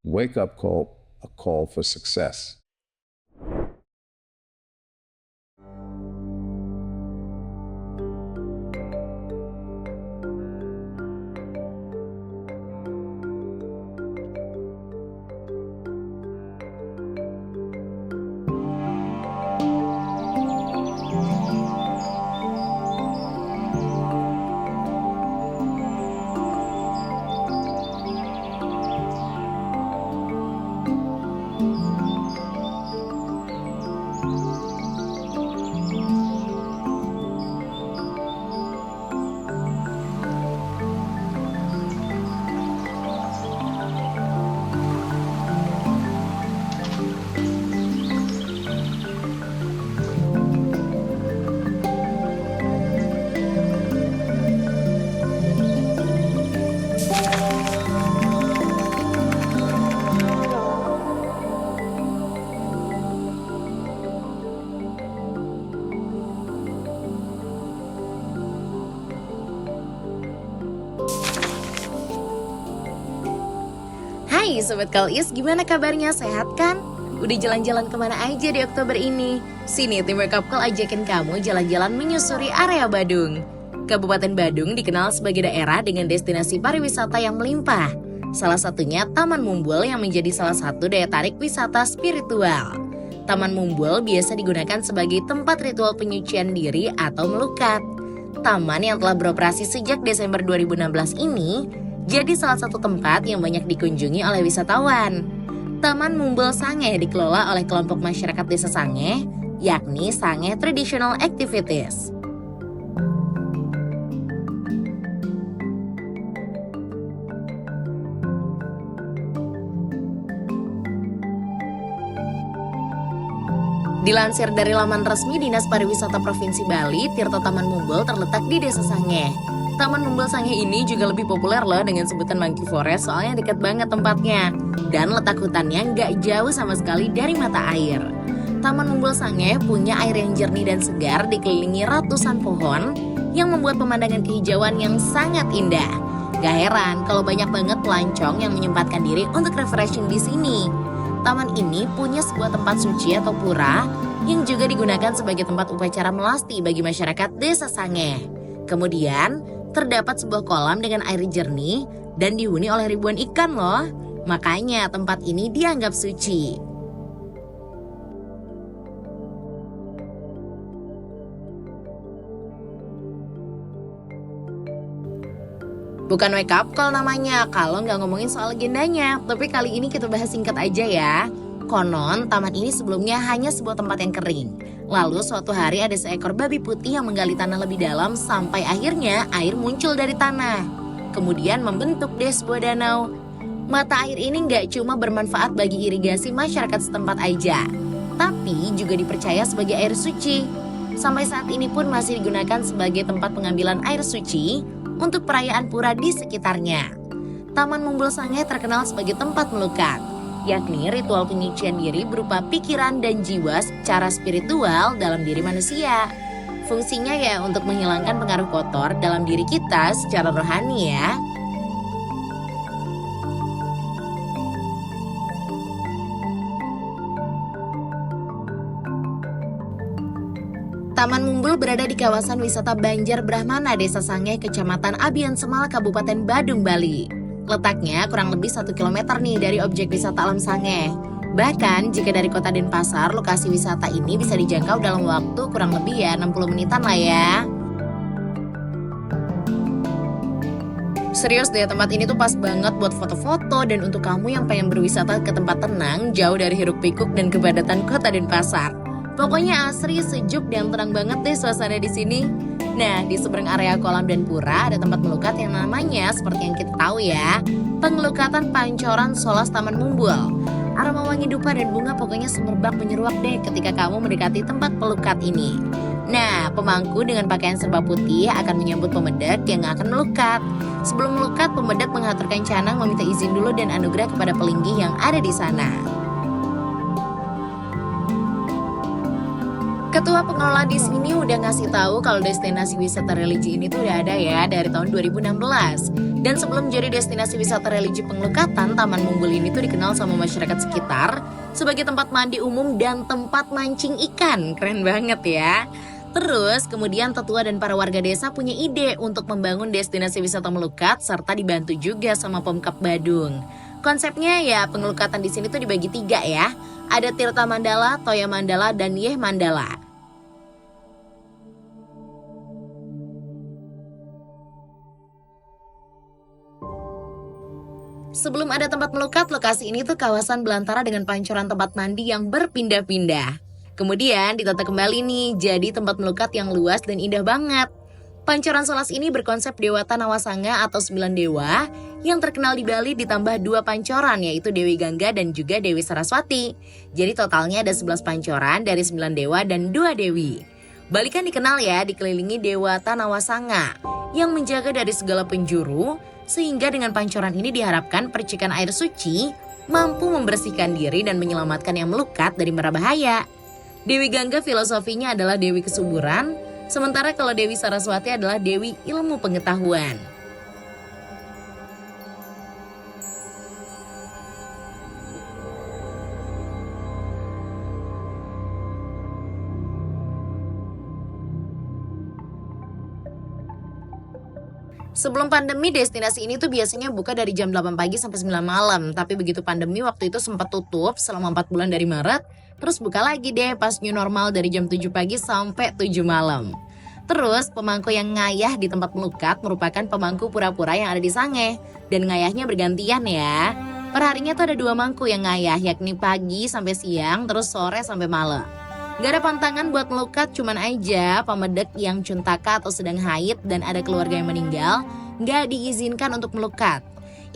wake-up call, a call for success. Hai Sobat Kalis, gimana kabarnya? Sehat kan? Udah jalan-jalan kemana aja di Oktober ini? Sini tim Wake Up Call ajakin kamu jalan-jalan menyusuri area Badung. Kabupaten Badung dikenal sebagai daerah dengan destinasi pariwisata yang melimpah. Salah satunya Taman Mumbul yang menjadi salah satu daya tarik wisata spiritual. Taman Mumbul biasa digunakan sebagai tempat ritual penyucian diri atau melukat. Taman yang telah beroperasi sejak Desember 2016 ini jadi salah satu tempat yang banyak dikunjungi oleh wisatawan. Taman Mumbul Sangeh dikelola oleh kelompok masyarakat desa Sangeh, yakni Sangeh Traditional Activities. Dilansir dari laman resmi Dinas Pariwisata Provinsi Bali, Tirta Taman Mumbul terletak di Desa Sangeh. Taman Mumbul Sangeh ini juga lebih populer loh dengan sebutan Monkey Forest soalnya dekat banget tempatnya. Dan letak hutannya nggak jauh sama sekali dari mata air. Taman Mumbul Sangeh punya air yang jernih dan segar dikelilingi ratusan pohon yang membuat pemandangan kehijauan yang sangat indah. Gak heran kalau banyak banget pelancong yang menyempatkan diri untuk refreshing di sini. Taman ini punya sebuah tempat suci atau pura yang juga digunakan sebagai tempat upacara melasti bagi masyarakat Desa Sangeh. Kemudian, terdapat sebuah kolam dengan air jernih dan dihuni oleh ribuan ikan loh. Makanya tempat ini dianggap suci. Bukan wake up call namanya kalau nggak ngomongin soal legendanya. Tapi kali ini kita bahas singkat aja ya. Konon, taman ini sebelumnya hanya sebuah tempat yang kering. Lalu suatu hari ada seekor babi putih yang menggali tanah lebih dalam sampai akhirnya air muncul dari tanah. Kemudian membentuk deh sebuah danau. Mata air ini nggak cuma bermanfaat bagi irigasi masyarakat setempat aja, tapi juga dipercaya sebagai air suci. Sampai saat ini pun masih digunakan sebagai tempat pengambilan air suci untuk perayaan pura di sekitarnya. Taman Mumbul Sangeh terkenal sebagai tempat melukat, yakni ritual penyucian diri berupa pikiran dan jiwa secara spiritual dalam diri manusia. Fungsinya ya untuk menghilangkan pengaruh kotor dalam diri kita secara rohani ya. Taman Mumbul berada di kawasan wisata Banjar Brahmana, Desa Sangeh, Kecamatan Abian Semal, Kabupaten Badung, Bali. Letaknya kurang lebih 1 km nih dari objek wisata alam Sangeh. Bahkan jika dari kota Denpasar, lokasi wisata ini bisa dijangkau dalam waktu kurang lebih ya 60 menitan lah ya. Serius deh, tempat ini tuh pas banget buat foto-foto dan untuk kamu yang pengen berwisata ke tempat tenang, jauh dari hiruk pikuk dan kepadatan kota Denpasar. Pokoknya asri, sejuk dan tenang banget deh suasana di sini. Nah, di seberang area kolam dan pura ada tempat melukat yang namanya seperti yang kita tahu ya, Pengelukatan Pancoran Solas Taman Mumbul. Aroma wangi dupa dan bunga pokoknya semerbak menyeruak deh ketika kamu mendekati tempat pelukat ini. Nah, pemangku dengan pakaian serba putih akan menyambut pemedak yang akan melukat. Sebelum melukat, pemedak menghaturkan canang meminta izin dulu dan anugerah kepada pelinggih yang ada di sana. Ketua pengelola di sini udah ngasih tahu kalau destinasi wisata religi ini tuh udah ada ya dari tahun 2016. Dan sebelum jadi destinasi wisata religi pengelukatan, Taman Mumbul ini tuh dikenal sama masyarakat sekitar sebagai tempat mandi umum dan tempat mancing ikan. Keren banget ya. Terus kemudian tetua dan para warga desa punya ide untuk membangun destinasi wisata melukat serta dibantu juga sama Pemkab Badung. Konsepnya ya pengelukatan di sini tuh dibagi 3 ya. Ada Tirta Mandala, Toya Mandala, dan Yeh Mandala. Sebelum ada tempat melukat, lokasi ini tuh kawasan belantara dengan pancoran tempat mandi yang berpindah-pindah. Kemudian ditata kembali nih, jadi tempat melukat yang luas dan indah banget. Pancoran Solas ini berkonsep Dewata Nawasanga atau 9 dewa yang terkenal di Bali ditambah 2 pancoran yaitu Dewi Gangga dan juga Dewi Saraswati. Jadi totalnya ada 11 pancoran dari 9 dewa dan 2 dewi. Bali kan dikenal ya dikelilingi Dewata Nawasanga yang menjaga dari segala penjuru, sehingga dengan pancoran ini diharapkan percikan air suci mampu membersihkan diri dan menyelamatkan yang melukat dari mara bahaya. Dewi Gangga filosofinya adalah Dewi Kesuburan, sementara kalau Dewi Saraswati adalah Dewi Ilmu Pengetahuan. Sebelum pandemi, destinasi ini tuh biasanya buka dari jam 8 pagi sampai 9 malam. Tapi begitu pandemi waktu itu sempat tutup selama 4 bulan dari Maret, terus buka lagi deh pas new normal dari jam 7 pagi sampai 7 malam. Terus pemangku yang ngayah di tempat melukat merupakan pemangku pura-pura yang ada di Sange. Dan ngayahnya bergantian ya. Perharinya tuh ada 2 mangku yang ngayah, yakni pagi sampai siang, terus sore sampai malam. Gak ada pantangan buat melukat, cuman aja pamedek yang cuntaka atau sedang haid dan ada keluarga yang meninggal gak diizinkan untuk melukat.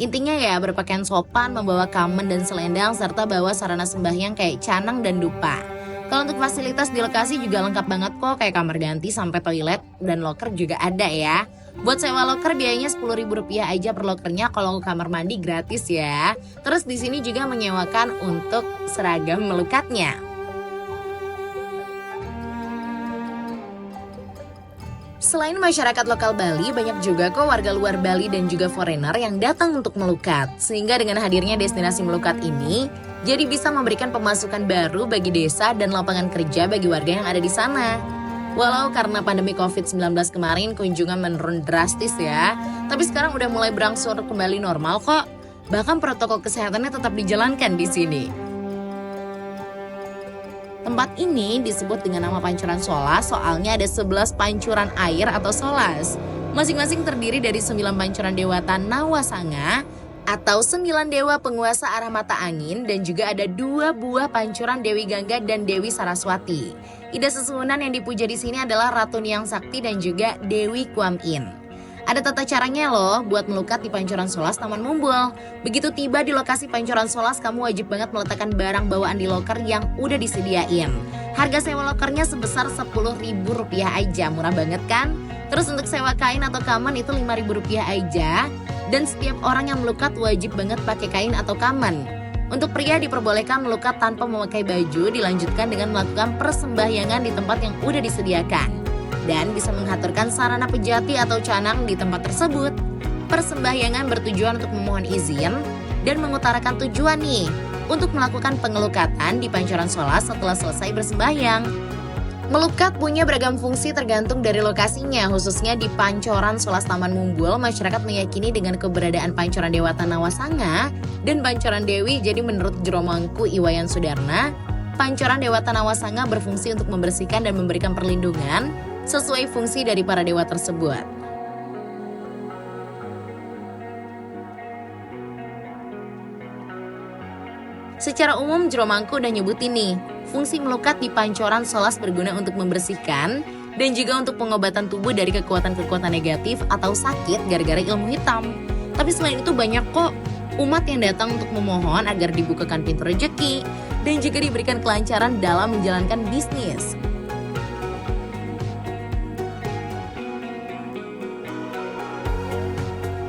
Intinya ya berpakaian sopan, membawa kamen dan selendang, serta bawa sarana sembahyang kayak canang dan dupa. Kalau untuk fasilitas di lokasi juga lengkap banget kok, kayak kamar ganti sampai toilet dan loker juga ada ya. Buat sewa loker biayanya Rp10.000 aja per lokernya, kalau kamar mandi gratis ya. Terus di sini juga menyewakan untuk seragam melukatnya. Selain masyarakat lokal Bali, banyak juga kok warga luar Bali dan juga foreigner yang datang untuk melukat. Sehingga dengan hadirnya destinasi melukat ini, jadi bisa memberikan pemasukan baru bagi desa dan lapangan kerja bagi warga yang ada di sana. Walau karena pandemi COVID-19 kemarin kunjungan menurun drastis ya, tapi sekarang udah mulai berangsur kembali normal kok. Bahkan protokol kesehatannya tetap dijalankan di sini. Tempat ini disebut dengan nama Pancuran Solas soalnya ada 11 pancuran air atau solas. Masing-masing terdiri dari 9 pancuran Dewata Nawasanga atau 9 dewa penguasa arah mata angin dan juga ada 2 buah pancuran Dewi Gangga dan Dewi Saraswati. Ida susunan yang dipuja di sini adalah Ratu Niang Sakti dan juga Dewi Kuan Yin. Ada tata caranya loh buat melukat di Pancoran Solas Taman Mumbul. Begitu tiba di lokasi Pancoran Solas, kamu wajib banget meletakkan barang bawaan di loker yang udah disediain. Harga sewa lokernya sebesar Rp10.000 aja, murah banget kan? Terus untuk sewa kain atau kamen itu Rp5.000 aja. Dan setiap orang yang melukat wajib banget pakai kain atau kamen. Untuk pria diperbolehkan melukat tanpa memakai baju, dilanjutkan dengan melakukan persembahyangan di tempat yang udah disediakan. Dan bisa menghaturkan sarana pejati atau canang di tempat tersebut. Persembahyangan bertujuan untuk memohon izin dan mengutarakan tujuan nih untuk melakukan pengelukatan di Pancoran Solas setelah selesai bersembahyang. Melukat punya beragam fungsi tergantung dari lokasinya, khususnya di Pancoran Solas Taman Mumbul. Masyarakat meyakini dengan keberadaan Pancoran Dewata Nawasanga dan Pancoran Dewi, jadi menurut Jero Mangku Iwayan Sudarna, Pancoran Dewata Nawasanga berfungsi untuk membersihkan dan memberikan perlindungan sesuai fungsi dari para dewa tersebut. Secara umum Jero Mangku udah nyebutin nih, fungsi melukat di Pancoran Solas berguna untuk membersihkan dan juga untuk pengobatan tubuh dari kekuatan-kekuatan negatif atau sakit gara-gara ilmu hitam. Tapi selain itu banyak kok umat yang datang untuk memohon agar dibukakan pintu rezeki dan juga diberikan kelancaran dalam menjalankan bisnis.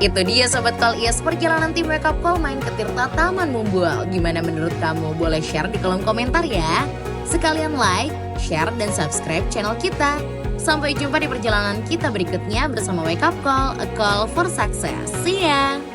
Itu dia Sobat Call Yes, perjalanan tim Wake Up Call main ke Tirta Taman Mumbul. Gimana menurut kamu? Boleh share di kolom komentar ya. Sekalian like, share, dan subscribe channel kita. Sampai jumpa di perjalanan kita berikutnya bersama Wake Up Call, a call for success. See ya!